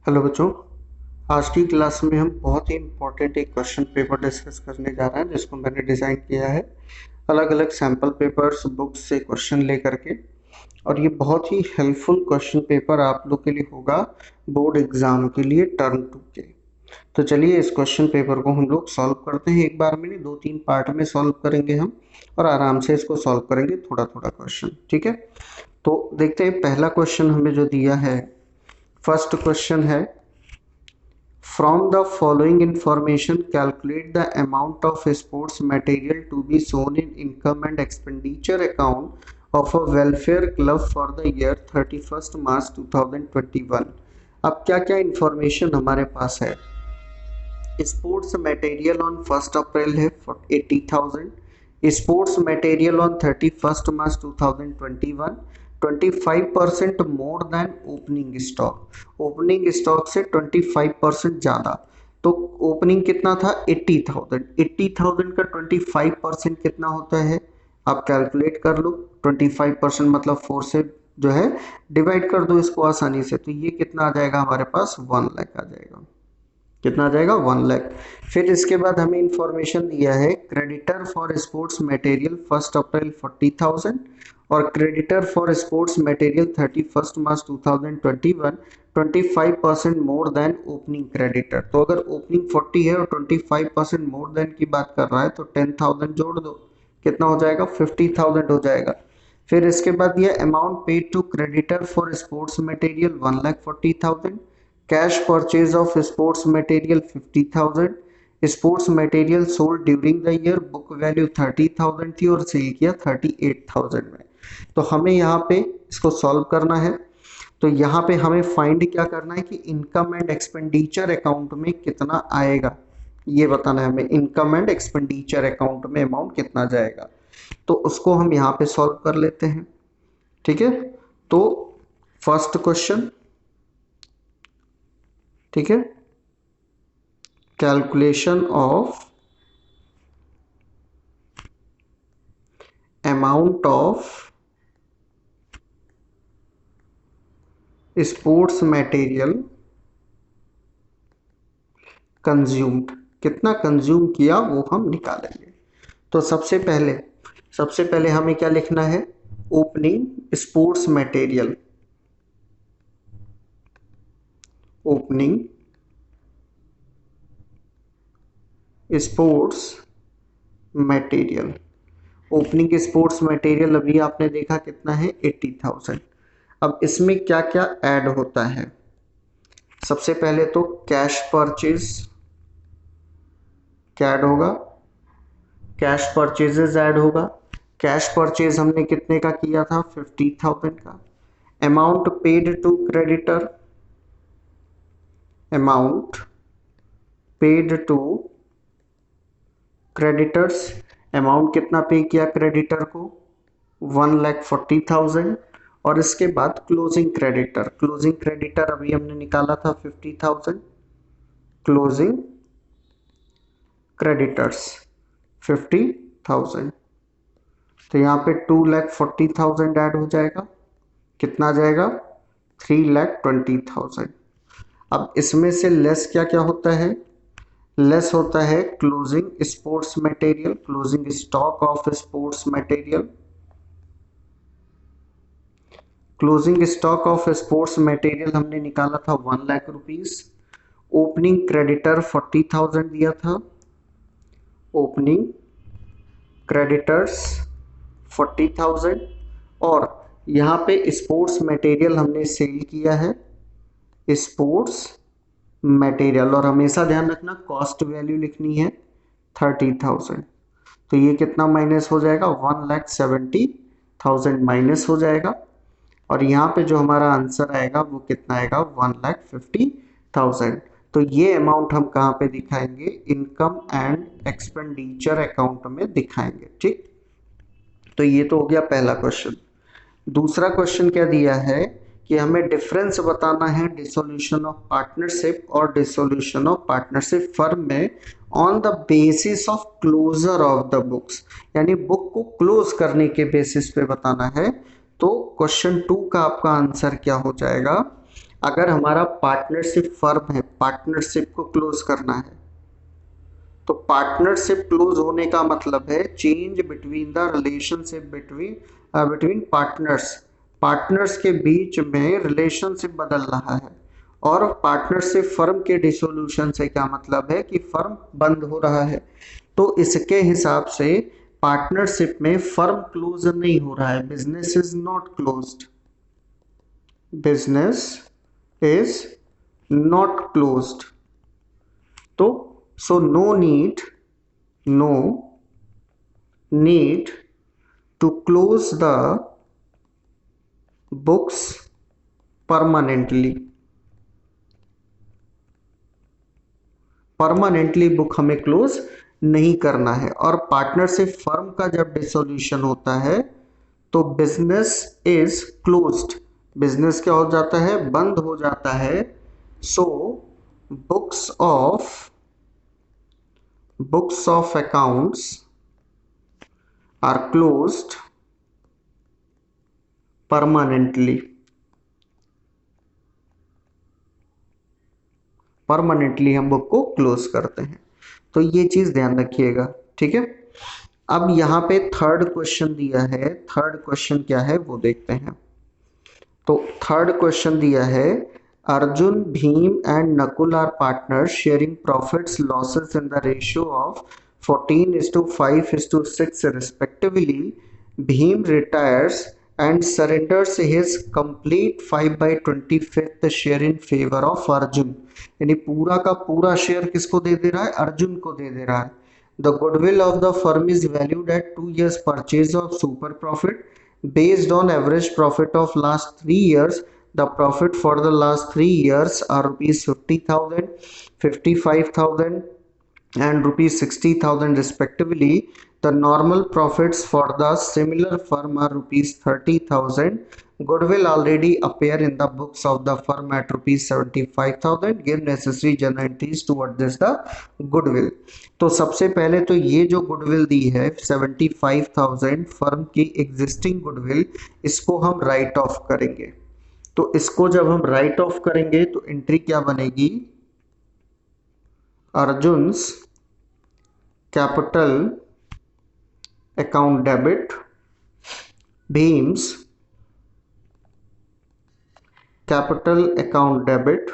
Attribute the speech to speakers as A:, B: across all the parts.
A: Hello बच्चों। आज की क्लास में हम बहुत ही इम्पोर्टेंट एक क्वेश्चन पेपर डिस्कस करने जा रहे हैं जिसको मैंने डिज़ाइन किया है अलग अलग सैम्पल पेपर्स बुक्स से क्वेश्चन ले करके। और ये बहुत ही हेल्पफुल क्वेश्चन पेपर आप लोग के लिए होगा बोर्ड एग्जाम के लिए टर्म 2 के। तो चलिए इस क्वेश्चन पेपर को हम लोग सॉल्व करते हैं। एक बार में नहीं, 2-3 पार्ट में सॉल्व करेंगे हम और आराम से इसको सॉल्व करेंगे थोड़ा थोड़ा क्वेश्चन। ठीक है, तो देखते हैं पहला क्वेश्चन हमें जो दिया है। फर्स्ट क्वेश्चन है, from the following information, calculate the amount of sports material to be shown in income and expenditure account of a welfare club for the year 31st March 2021। अब क्या क्या इंफॉर्मेशन हमारे पास है। स्पोर्ट्स मटेरियल ऑन 1 अप्रैल है 80,000। Sports material on 31 March 2021 25% more than opening stock. Opening stock से 25% ज़्यादा। तो opening कितना था 80,000। 80,000 का 25% कितना होता है आप कैलकुलेट कर लो। 25% मतलब 4 से जो है डिवाइड कर दो इसको आसानी से। तो ये कितना आ जाएगा हमारे पास 1 लाख आ जाएगा। कितना आ जाएगा 1 लाख। फिर इसके बाद हमें इंफॉर्मेशन दिया है क्रेडिटर फॉर स्पोर्ट्स मटेरियल 1 अप्रैल 40,000 और creditor for sports material 31 March 2021 25% more than opening creditor. तो अगर ओपनिंग 40 है और 25% मोर देन की बात कर रहा है तो 10,000 जोड़ दो, कितना हो जाएगा 50,000 हो जाएगा। फिर इसके बाद ये amount paid to creditor for sports material 1,40,000। Cash purchase of sports material 50,000। Sports material sold during the year, book value 30,000 थी और सेल किया 38,000 में। तो हमें यहाँ पे इसको सॉल्व करना है। तो यहाँ पे हमें फाइंड क्या करना है कि इनकम एंड एक्सपेंडिचर अकाउंट में कितना आएगा, ये बताना है हमें। इनकम एंड एक्सपेंडिचर अकाउंट में अमाउंट कितना जाएगा, तो उसको हम यहाँ पे सॉल्व कर लेते हैं। ठीक है, तो फर्स्ट क्वेश्चन, ठीक है, calculation of amount of sports material consumed, कितना कंज्यूम किया वो हम निकालेंगे। तो सबसे पहले हमें क्या लिखना है, opening sports material, opening sports material. Opening sports material अभी आपने देखा कितना है 80,000। अब इसमें क्या क्या ऐड होता है, सबसे पहले तो कैश परचेज क्या ऐड होगा, कैश परचेजेस ऐड होगा। कैश परचेज हमने कितने का किया था 50,000 का। Amount paid to creditor, amount paid to creditors, amount कितना पे किया क्रेडिटर को 1,40,000। और इसके बाद क्लोजिंग क्रेडिटर, क्लोजिंग क्रेडिटर अभी हमने निकाला था 50,000। Closing creditors 50,000। तो यहाँ पे 2,40,000 ऐड हो जाएगा, कितना आ जाएगा 3,20,000। अब इसमें से लेस क्या क्या होता है, लेस होता है closing sports material, closing stock of sports material. Closing stock of sports material हमने निकाला था 1 लाख रुपीज। ओपनिंग क्रेडिटर 40,000 दिया था, ओपनिंग क्रेडिटर्स 40,000। और यहाँ पे स्पोर्ट्स मटेरियल हमने सेल किया है, स्पोर्ट्स मटेरियल, और हमेशा ध्यान रखना कॉस्ट वैल्यू लिखनी है 30,000। तो ये कितना माइनस हो जाएगा 1,70,000 माइनस हो जाएगा। और यहाँ पे जो हमारा आंसर आएगा वो कितना आएगा 1,50,000। तो ये अमाउंट हम कहाँ पे दिखाएंगे, इनकम एंड एक्सपेंडिचर अकाउंट में दिखाएंगे। ठीक, तो ये तो हो गया पहला क्वेश्चन। दूसरा क्वेश्चन क्या दिया है कि हमें डिफरेंस बताना है डिसोल्यूशन ऑफ पार्टनरशिप और डिसोल्यूशन ऑफ पार्टनरशिप फर्म में on the basis of closure of the books, यानी बुक को क्लोज करने के बेसिस पे बताना है। तो क्वेश्चन 2 का आपका आंसर क्या हो जाएगा, अगर हमारा पार्टनरशिप फर्म है, पार्टनरशिप को क्लोज करना है, तो पार्टनरशिप क्लोज होने का मतलब है change between the relationship between partners, partners के बीच में रिलेशनशिप बदल रहा है। और पार्टनरशिप फर्म के डिसोल्यूशन से क्या मतलब है कि फर्म बंद हो रहा है। तो इसके हिसाब से पार्टनरशिप में फर्म क्लोज नहीं हो रहा है, business is not closed, business is not closed. तो so no need to close the books permanently, permanently book हमें क्लोज नहीं करना है। और पार्टनरशिप फर्म का जब डिसोल्यूशन होता है तो बिजनेस इज क्लोज्ड, बिजनेस क्या हो जाता है, बंद हो जाता है। So books of accounts are closed permanently, permanently हम बुक को क्लोज करते हैं। तो ये चीज ध्यान रखिएगा, ठीक है। अब यहाँ पे थर्ड क्वेश्चन दिया है, थर्ड क्वेश्चन क्या है वो देखते हैं। तो थर्ड क्वेश्चन दिया है, Arjun, Bhim and Nakul are partner sharing profits losses in the ratio of 14:5:6 respectively. Bhim retires and surrenders his complete 5/25 share in favor of Arjun. यानी पूरा का पूरा शेयर किसको दे दे रहा है, अर्जुन को दे दे रहा है। The goodwill of the firm is valued at 2 years purchase of super profit based on average profit of last 3 years. The profit for the last 3 years are rupees 50,000, 55,000 and rupees 60,000 respectively. The normal profits for the similar firm are rupees 30,000. Goodwill already appear in the books of the firm at rupees 75,000. Give necessary journal entries to address the goodwill. तो सबसे पहले तो ये जो goodwill दी है 75,000 firm की existing goodwill, इसको हम राइट ऑफ करेंगे। तो इसको जब हम राइट ऑफ करेंगे तो एंट्री क्या बनेगी, Arjun's capital account debit, Bhim's capital account debit,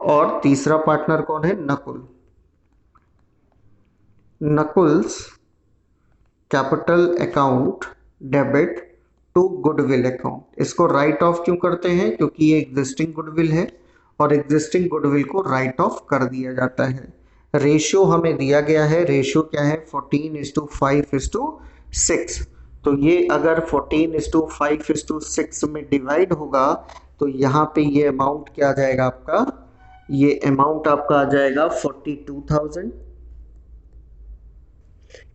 A: और तीसरा पार्टनर कौन है, Nakul, Nakul's capital account debit to goodwill account. इसको राइट ऑफ क्यों करते हैं, क्योंकि ये एग्जिस्टिंग गुडविल है और एग्जिस्टिंग गुडविल को राइट ऑफ कर दिया जाता है। रेशियो हमें दिया गया है, रेशियो क्या है 14:5:6। तो ये अगर 14:5:6 में डिवाइड होगा तो यहाँ पे ये अमाउंट क्या आ जाएगा आपका, ये अमाउंट आपका आ जाएगा 42,000,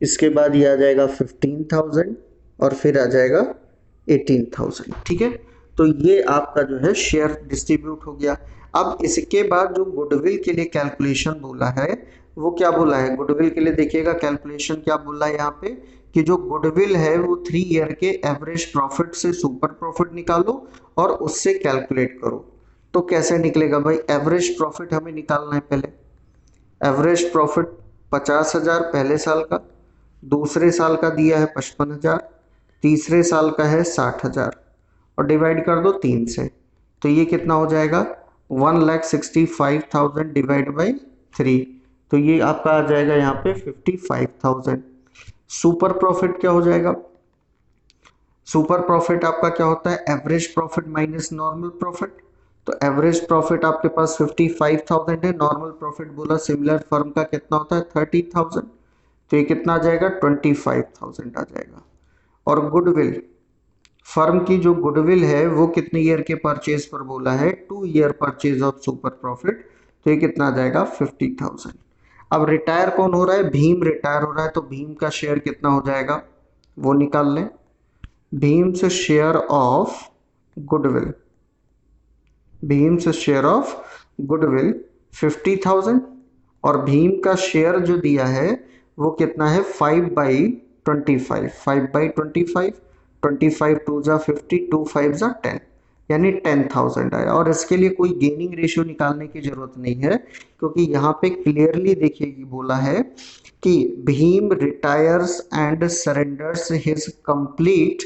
A: इसके बाद ये आ जाएगा 15,000 और फिर आ जाएगा 18,000, ठीक है। तो ये आपका जो है शेयर डिस्ट्रीब्यूट हो गया। अब इसके बाद जो गुडविल के लिए कैलकुलेशन बोला है वो क्या बोला है, गुडविल के लिए देखिएगा कैलकुलेशन क्या बोला है यहाँ पे कि जो गुडविल है वो 3 ईयर के एवरेज प्रॉफिट से सुपर प्रॉफिट निकालो और उससे कैलकुलेट करो। तो कैसे निकलेगा भाई, एवरेज प्रॉफिट हमें निकालना है पहले। एवरेज प्रॉफिट 50,000 पहले साल का, दूसरे साल का दिया है 55,000, तीसरे साल का है 60,000 और डिवाइड कर दो 3 से, तो ये कितना हो जाएगा 1,65,000 डिवाइड बाई 3, तो ये आपका आ जाएगा यहाँ पे 55,000। सुपर प्रॉफिट क्या हो जाएगा, सुपर प्रॉफिट आपका क्या होता है, average profit minus normal profit. तो एवरेज प्रॉफिट आपके पास 55,000 है, नॉर्मल प्रॉफिट बोला सिमिलर फर्म का कितना होता है 30,000, तो ये कितना आ जाएगा 25,000 आ जाएगा। और गुडविल, फर्म की जो गुडविल है वो कितने ईयर के परचेज पर बोला है, 2 year purchase of super profit, तो ये कितना आ जाएगा 50,000। अब रिटायर कौन हो रहा है, भीम रिटायर हो रहा है, तो भीम का शेयर कितना हो जाएगा वो निकाल लें। भीम से शेयर ऑफ गुडविल, भीम से शेयर ऑफ गुडविल 50,000 और भीम का शेयर जो दिया है वो कितना है 5/25, 5/25, 25 2 जा 50, 2 5 जा 10, यानी 10,000 आया। और इसके लिए कोई गेनिंग रेशियो निकालने की जरूरत नहीं है, क्योंकि यहाँ पे क्लियरली देखिए कि बोला है कि Bhim retires and surrenders his complete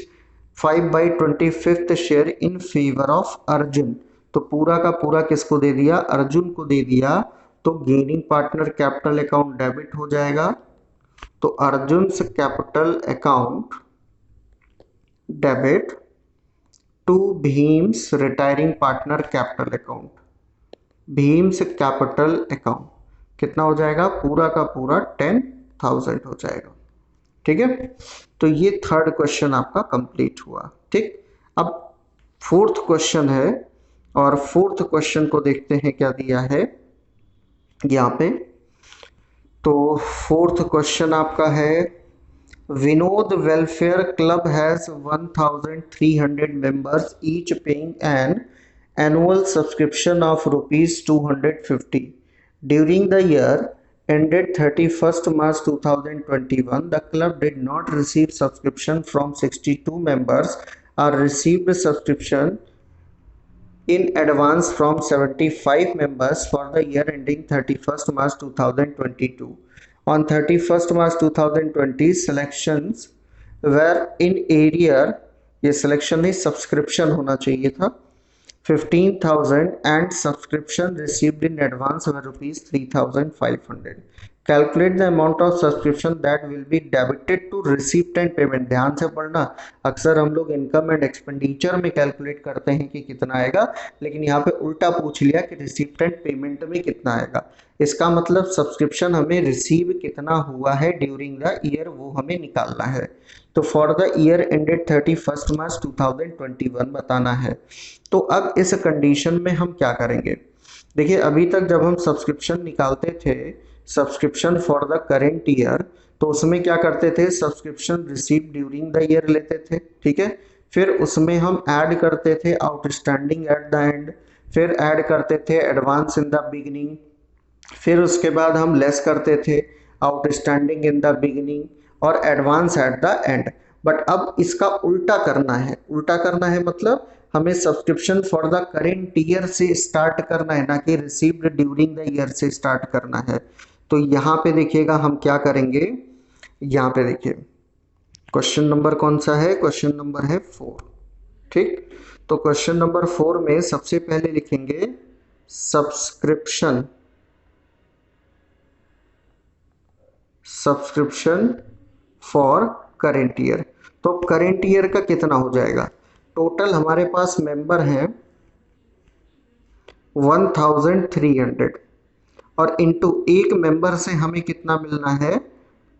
A: 5/25 share in favour of Arjun. तो पूरा का पूरा किसको दे दिया? अर्जुन को दे दिया। तो gaining partner capital account debit हो जाएगा। तो Arjun capital account debit to Bhim's retiring partner capital account. Bhim's capital account कितना हो जाएगा? पूरा का पूरा 10,000 हो जाएगा। ठीक है, तो ये थर्ड क्वेश्चन आपका कंप्लीट हुआ। ठीक, अब फोर्थ क्वेश्चन है, और फोर्थ क्वेश्चन को देखते हैं क्या दिया है यहाँ पे। तो फोर्थ क्वेश्चन आपका है, Vinod welfare club has 1,300 members each paying an annual subscription of rupees 250. During the year ended 31st March 2021, the club did not receive subscription from 62 members or received subscription in advance from 75 members for the year ending 31st March 2022. On 31st March 2020, selections were in area, ये selection नहीं subscription होना चाहिए था, 15,000 and subscription received in advance were rupees 3,500. Calculate the amount of subscription that will be debited to receipt and payment. ध्यान से पढ़ना, अक्सर हम लोग इनकम एंड एक्सपेंडिचर में कैलकुलेट करते हैं कि कितना आएगा, लेकिन यहाँ पे उल्टा पूछ लिया कि रिसीप्ट एंड पेमेंट में कितना आएगा। इसका मतलब सब्सक्रिप्शन हमें रिसीव कितना हुआ है ड्यूरिंग द ईयर वो हमें निकालना है। तो for the year ended 31st मार्च 2021 बताना है। तो अब इस कंडीशन में हम क्या करेंगे? देखिए, अभी तक जब हम सब्सक्रिप्शन निकालते थे, subscription for the current year, तो उसमें क्या करते थे? Subscription receive during the year लेते थे। ठीक है, फिर उसमें हम ऐड करते थे आउटस्टैंडिंग एट द एंड, फिर ऐड करते थे एडवांस इन द बिगिनिंग, फिर उसके बाद हम लेस करते थे आउटस्टैंडिंग इन द बिगिनिंग और advance at the end. But अब इसका उल्टा करना है। उल्टा करना है मतलब हमें subscription for the current year से स्टार्ट करना है, ना कि रिसीव्ड ड्यूरिंग द ईयर से स्टार्ट करना है। तो यहाँ पे देखिएगा हम क्या करेंगे। यहाँ पे देखिए क्वेश्चन नंबर कौन सा है? क्वेश्चन नंबर है 4। ठीक, तो क्वेश्चन नंबर 4 में सबसे पहले लिखेंगे सब्सक्रिप्शन फॉर करेंट ईयर। तो करेंट ईयर का कितना हो जाएगा? टोटल हमारे पास मेंबर हैं 1,300 और इंटू एक मेंबर से हमें कितना मिलना है?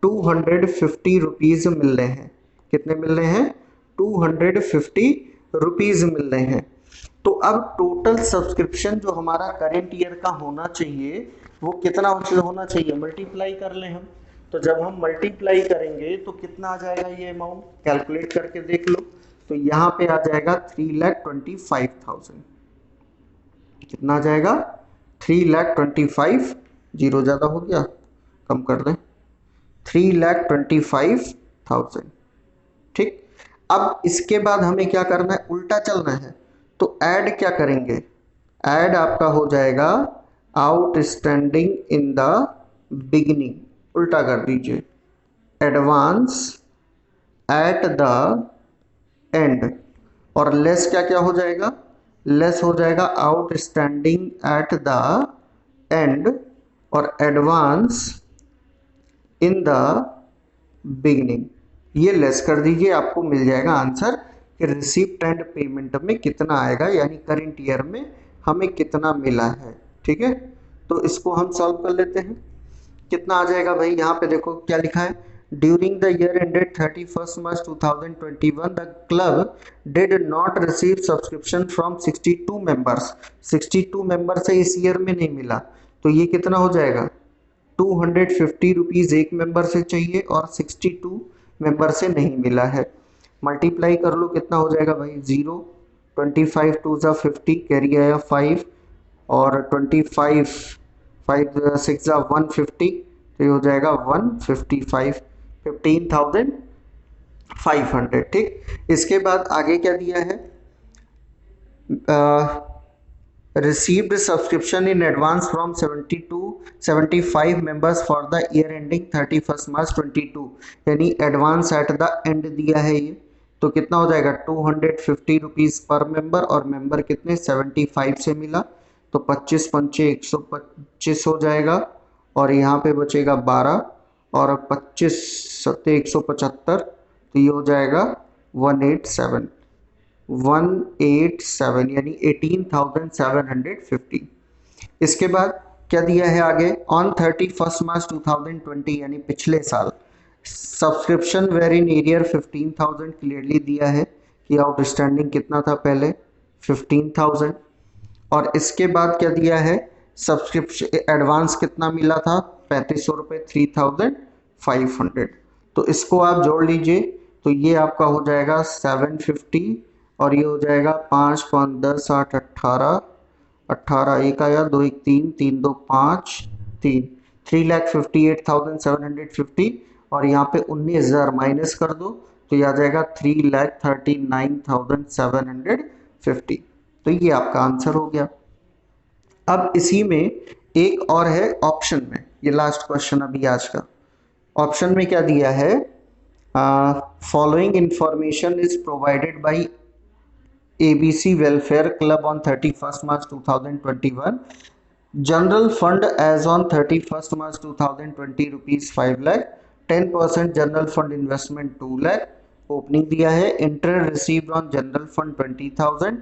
A: 250 रुपीज मिल रहे हैं। कितने मिल रहे हैं? 250 रुपीज मिल रहे हैं। तो अब टोटल सब्सक्रिप्शन जो हमारा करेंट ईयर का होना चाहिए वो कितना होना चाहिए? मल्टीप्लाई कर लें हम। तो जब हम मल्टीप्लाई करेंगे तो कितना आ जाएगा ये अमाउंट? कैलकुलेट करके देख लो। तो यहाँ पे आ जाएगा 3,25,000। कितना आ जाएगा? 3,25,000। जीरो ज़्यादा हो गया, कम कर दें, 3,25,000। ठीक, अब इसके बाद हमें क्या करना है? उल्टा चलना है। तो ऐड क्या करेंगे? ऐड आपका हो जाएगा आउटस्टैंडिंग इन द बिगिनिंग, उल्टा कर दीजिए, एडवांस एट द एंड, और लेस क्या क्या हो जाएगा? लेस हो जाएगा आउटस्टैंडिंग एट द एंड और एडवांस इन द बिगिनिंग। ये लेस कर दीजिए, आपको मिल जाएगा आंसर कि रिसीप्ट एंड पेमेंट में कितना आएगा, यानी करंट ईयर में हमें कितना मिला है। ठीक है, तो इसको हम सॉल्व कर लेते हैं। कितना आ जाएगा भाई? यहाँ पे देखो क्या लिखा है, during the year ended 31st March 2021 the club did not receive subscription from 62 members. 62 member से इस ईयर में नहीं मिला, तो ये कितना हो जाएगा? 250 रुपीज एक मेंबर से चाहिए और 62 मेंबर से नहीं मिला है। मल्टीप्लाई कर लो, कितना हो जाएगा भाई? 0, 25 2 ज़ा 50, कैरी आया 5 और 25 5 6 ज़ा 150, तो ये हो जाएगा 155, 15,500। ठीक, इसके बाद आगे क्या दिया है? received subscription in advance from 70 to 75 members for the year ending 31st March 22, यानी एडवांस एट द एंड दिया है ये, तो कितना हो जाएगा 250 रुपीज पर मेंबर, और मेंबर कितने 75 से मिला, तो 25 पंचे 125 हो जाएगा, और यहाँ पे बचेगा 12, और 25 सत्ते 175, तो ये हो जाएगा 187 यानी 18,750। इसके बाद क्या दिया है आगे, ऑन 31 मार्च 2020 यानी पिछले साल subscription were in arrear 15,000 clearly दिया है कि आउटस्टैंडिंग कितना था पहले 15,000, और इसके बाद क्या दिया है, सब्सक्रिप्शन एडवांस कितना मिला था 3500 रुपये 3,500, तो इसको आप जोड़ लीजिए, तो ये आपका हो जाएगा 750, और ये हो जाएगा 5 5 10 8 18, 18 एक आया 2 1 3 3 2 5 3, 3,58,750, और यहाँ पे 19,000 माइनस कर दो तो ये आ जाएगा 3,39,750, तो ये आपका आंसर हो गया। अब इसी में एक और है ऑप्शन में, ये लास्ट क्वेश्चन अभी आज का, ऑप्शन में क्या दिया है, following information is provided by ABC Welfare Club on 31st March 2021. General fund as on 31st March 2020 rupees 5 lakh, 10% general fund investment 2 lakh, opening दिया है, interest received on general fund 20,000,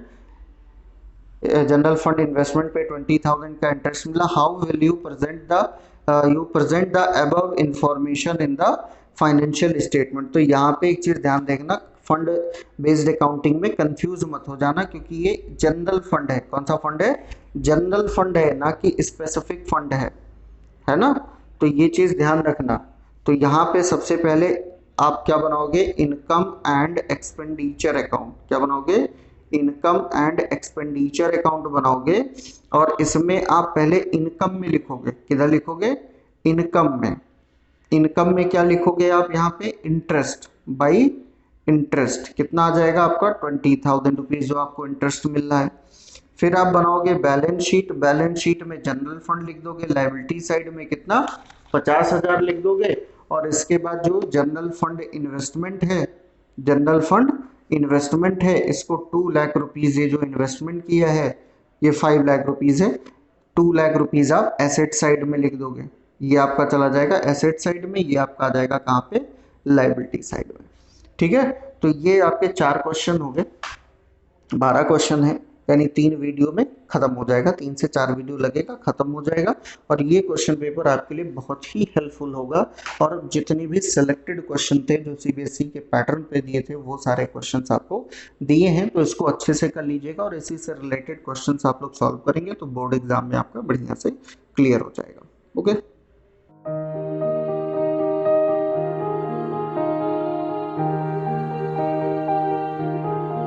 A: general fund investment पे 20,000 का interest मिला, how will you present the above information in the financial statement. तो यहाँ पे एक चीज ध्यान देखना, फंड बेस्ड अकाउंटिंग में कंफ्यूज मत हो जाना, क्योंकि ये जनरल फंड है, कौन सा फंड है, जनरल फंड है, ना कि स्पेसिफिक फंड है ना, तो ये चीज ध्यान रखना। तो यहाँ पे सबसे पहले आप क्या बनाओगे, इनकम एंड एक्सपेंडिचर अकाउंट, क्या बनाओगे, इनकम एंड एक्सपेंडिचर अकाउंट बनाओगे, और इसमें आप पहले इनकम में लिखोगे, किधर लिखोगे, इनकम में, इनकम में क्या लिखोगे आप यहाँ पे, इंटरेस्ट बाई इंटरेस्ट, कितना आ जाएगा आपका 20,000 रुपीज जो आपको इंटरेस्ट मिल रहा है। फिर आप बनाओगे बैलेंस शीट, बैलेंस शीट में जनरल फंड लिख दोगे, लायबिलिटी साइड में कितना 50,000 लिख दोगे, और इसके बाद जो जनरल फंड इन्वेस्टमेंट है, जनरल फंड इन्वेस्टमेंट है, इसको 2 लाख रुपीज, ये जो इन्वेस्टमेंट किया है ये 5 लाख रुपीज है, 2 लाख रुपीज आप एसेट साइड में लिख दोगे, ये आपका चला जाएगा एसेट साइड में, ये आपका आ जाएगा कहाँ पे, लायबिलिटी साइड में। ठीक है, तो ये आपके 4 क्वेश्चन हो गए, 12 क्वेश्चन है, यानी 3 वीडियो में खत्म हो जाएगा, 3 से 4 वीडियो लगेगा, खत्म हो जाएगा, और ये क्वेश्चन पेपर आपके लिए बहुत ही हेल्पफुल होगा। और जितने भी सिलेक्टेड क्वेश्चन थे जो CBSE के पैटर्न पे दिए थे वो सारे क्वेश्चंस आपको दिए हैं, तो इसको अच्छे से कर लीजिएगा, और इसी से रिलेटेड क्वेश्चंस आप लोग सॉल्व करेंगे तो बोर्ड एग्जाम में आपका बढ़िया से क्लियर हो जाएगा। ओके।